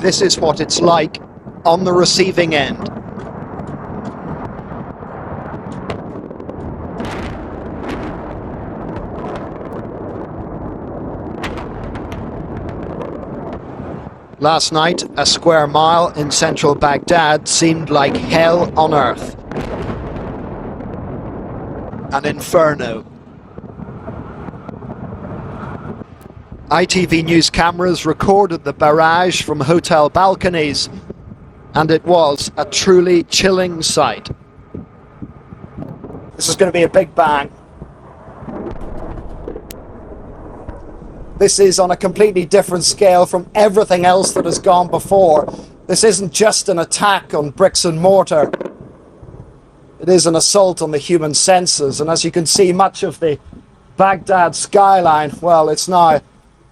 This is what it's like on the receiving end. Last night, a square mile in central Baghdad seemed like hell on earth. An inferno. ITV News cameras recorded the barrage from hotel balconies, and it was a truly chilling sight. This is going to be a big bang. This is on a completely different scale from everything else that has gone before. This isn't just an attack on bricks and mortar. It is an assault on the human senses, and as you can see, much of the Baghdad skyline, well, it's now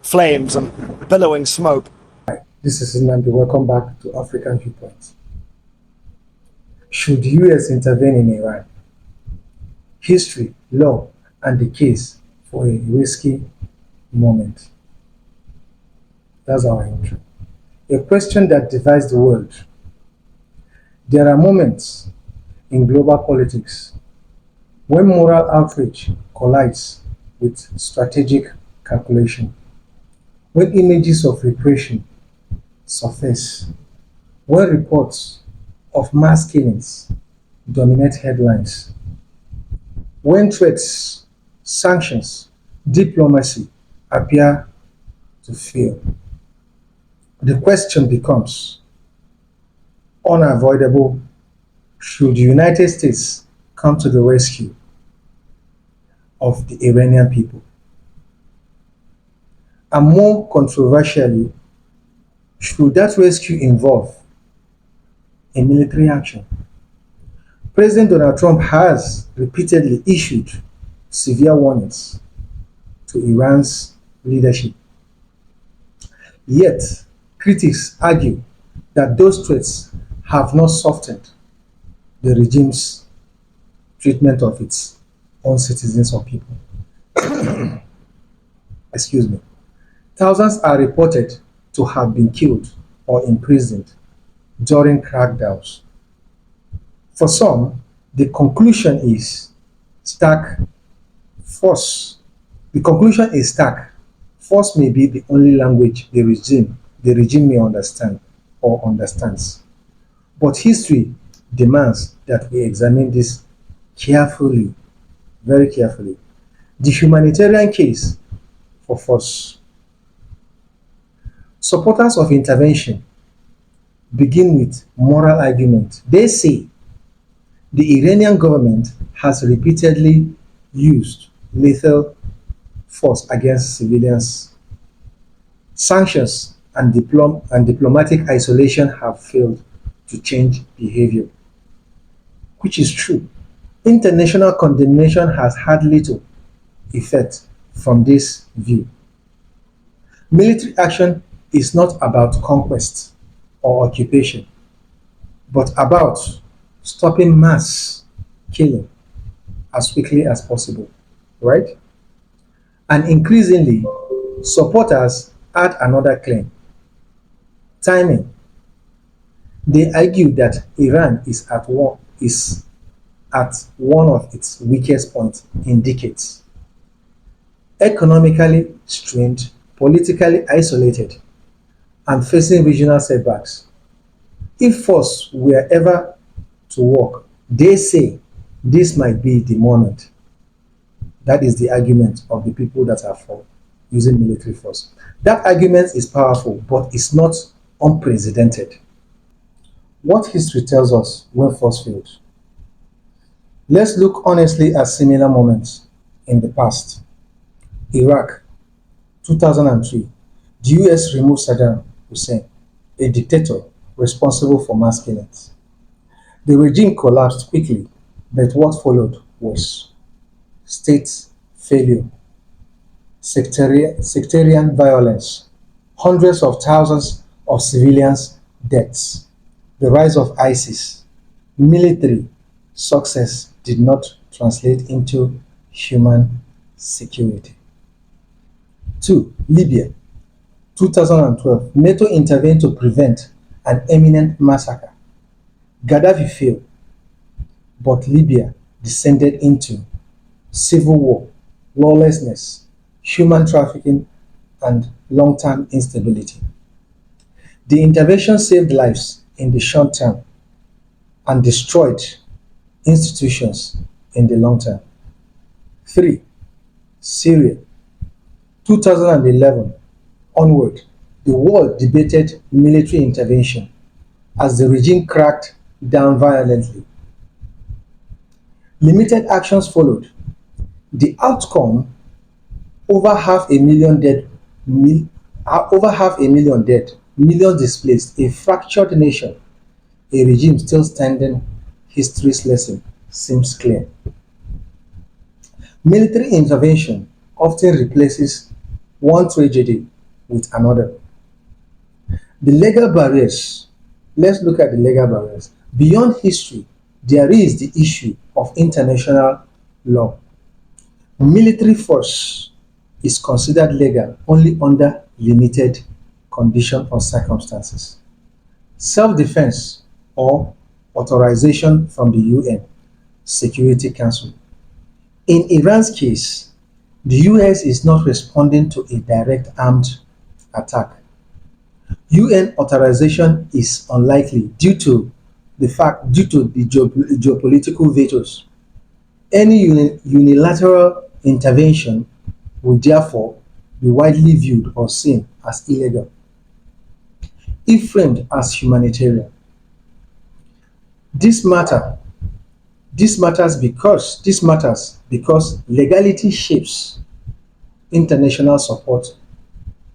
flames and billowing smoke. Hi, this is Nnamdi. Welcome back to African Viewpoint. Should US intervene in Iran? History, law, and the case for a risky moment. That's our intro. A question that divides the world. There are moments in global politics when moral outrage collides with strategic calculation, when images of repression surface, when reports of mass killings dominate headlines, when threats, sanctions, diplomacy appear to fail. The question becomes unavoidable: should the United States come to the rescue of the Iranian people? And more controversially, should that rescue involve a military action? President Donald Trump has repeatedly issued severe warnings to Iran's leadership. Yet, critics argue that those threats have not softened the regime's treatment of its own citizens or people. Excuse me. Thousands are reported to have been killed or imprisoned during crackdowns. For some, the conclusion is stark. The conclusion is stark. Force may be the only language the regime may understand or understands. But history demands that we examine this carefully, very carefully. The humanitarian case for force. Supporters of intervention begin with moral argument. They say the Iranian government has repeatedly used lethal force against civilians. Sanctions and diplomatic isolation have failed to change behavior, which is true. International condemnation has had little effect from this view. Military action is not about conquest or occupation, but about stopping mass killing as quickly as possible, right? And increasingly, supporters add another claim: timing. They argue that Iran is at one of its weakest points in decades. Economically strained, politically isolated, and facing regional setbacks. If force were ever to work, they say this might be the moment. That is the argument of the people that are for using military force. That argument is powerful, but it's not unprecedented. What history tells us when force failed? Let's look honestly at similar moments in the past. Iraq, 2003, the US removed Saddam Hussein, a dictator responsible for mass killings. The regime collapsed quickly, but what followed was state failure, sectarian violence, hundreds of thousands of civilians' deaths, the rise of ISIS. Military success did not translate into human security. 2. Libya, 2012, NATO intervened to prevent an imminent massacre. Gaddafi failed, but Libya descended into civil war, lawlessness, human trafficking, and long-term instability. The intervention saved lives in the short term and destroyed institutions in the long term. 3. Syria, 2011 onward, the world debated military intervention as the regime cracked down violently. Limited actions followed. The outcome, over half a million dead, over half a million dead, millions displaced, a fractured nation, a regime still standing. History's lesson seems clear. Military intervention often replaces one tragedy with another. The legal barriers. Let's look at the legal barriers. Beyond history, there is the issue of international law. Military force is considered legal only under limited conditions or circumstances. Self-defense or authorization from the UN Security Council. In Iran's case, the US is not responding to a direct armed attack. UN authorization is unlikely due to the geopolitical vetoes. Any unilateral intervention would therefore be widely viewed or seen as illegal if framed as humanitarian. This matter this matters because legality shapes international support,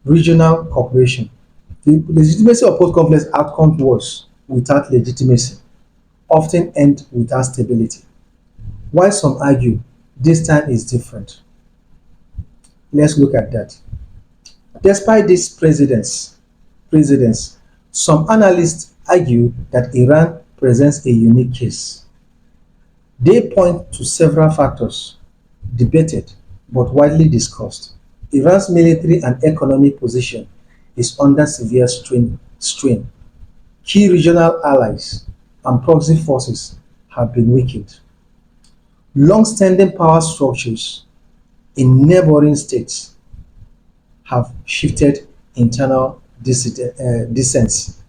regional cooperation. The legitimacy of post-conflict outcome wars without legitimacy often end without stability. While some argue this time is different. Let's look at that. Despite these precedents, some analysts argue that Iran presents a unique case. They point to several factors debated but widely discussed. Iran's military and economic position is under severe strain. Key regional allies and proxy forces have been weakened. Long-standing power structures in neighboring states have shifted internal dissents.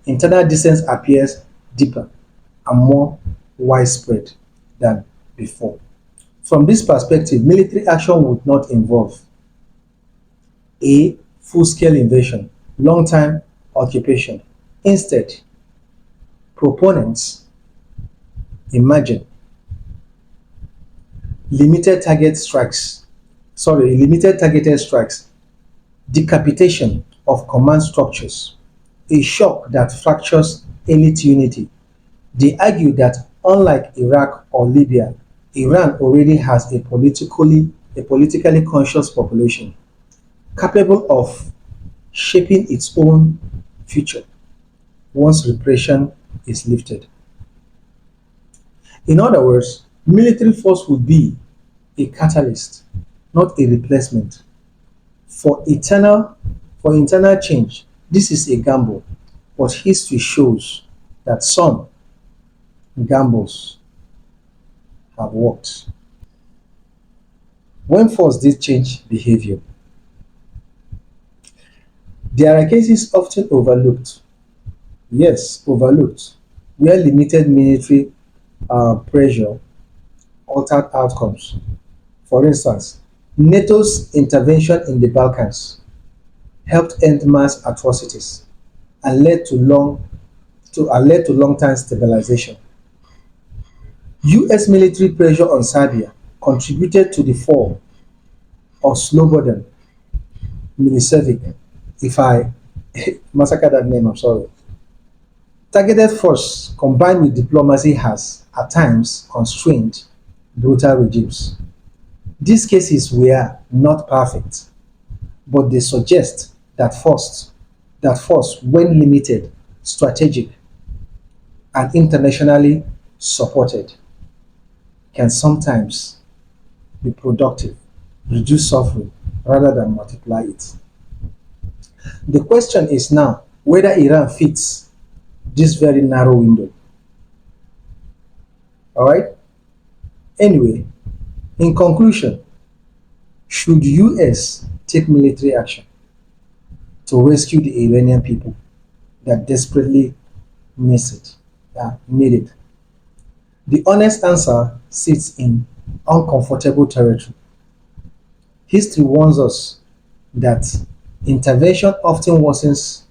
Internal dissent appears deeper and more widespread than before. From this perspective, military action would not involve a full-scale invasion, long-time occupation. Instead, proponents imagine limited targeted strikes, decapitation of command structures, a shock that fractures elite unity. They argue that unlike Iraq or Libya, Iran already has a politically conscious population capable of shaping its own future once repression is lifted. In other words, military force would be a catalyst, not a replacement. For internal change, this is a gamble, but history shows that some gambles have worked. When force did change behavior, there are cases often overlooked. Yes, overlooked, where limited military pressure altered outcomes. For instance, NATO's intervention in the Balkans helped end mass atrocities and led to long-term stabilization. US military pressure on Serbia contributed to the fall of Slobodan Milicevic. If I massacre that name, I'm sorry. Targeted force combined with diplomacy has, at times, constrained brutal regimes. These cases were not perfect, but they suggest that force, when limited, strategic, and internationally supported, can sometimes be productive, reduce suffering rather than multiply it. The question is now whether Iran fits this very narrow window. All right? Anyway, in conclusion, should US take military action to rescue the Iranian people that desperately need it? The honest answer sits in uncomfortable territory. History warns us that intervention often worsens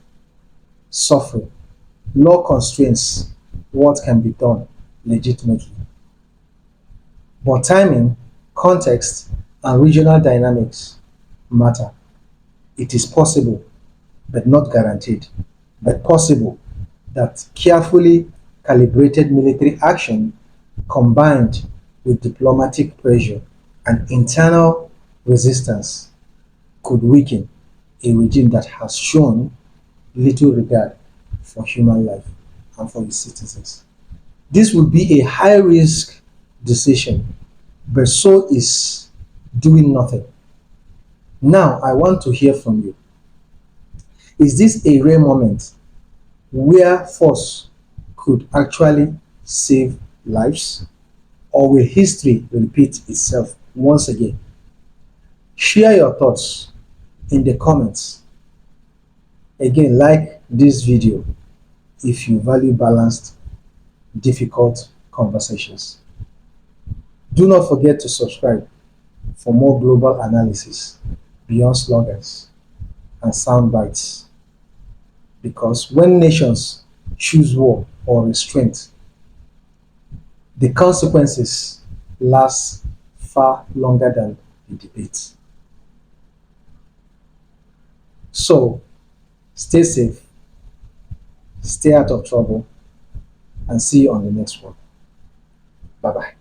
suffering. Law constrains what can be done legitimately. But timing, context, and regional dynamics matter. It is possible, but not guaranteed, but possible that carefully calibrated military action combined with diplomatic pressure and internal resistance could weaken a regime that has shown little regard for human life and for its citizens. This would be a high risk decision, but so is doing nothing. Now, I want to hear from you. Is this a rare moment where force could actually save lives? Or will history repeat itself once again? Share your thoughts in the comments. Again, like this video if you value balanced, difficult conversations. Do not forget to subscribe for more global analysis beyond slogans and sound bites. Because when nations choose war or restraint, the consequences last far longer than the debate. So, stay safe, stay out of trouble, and see you on the next one. Bye bye.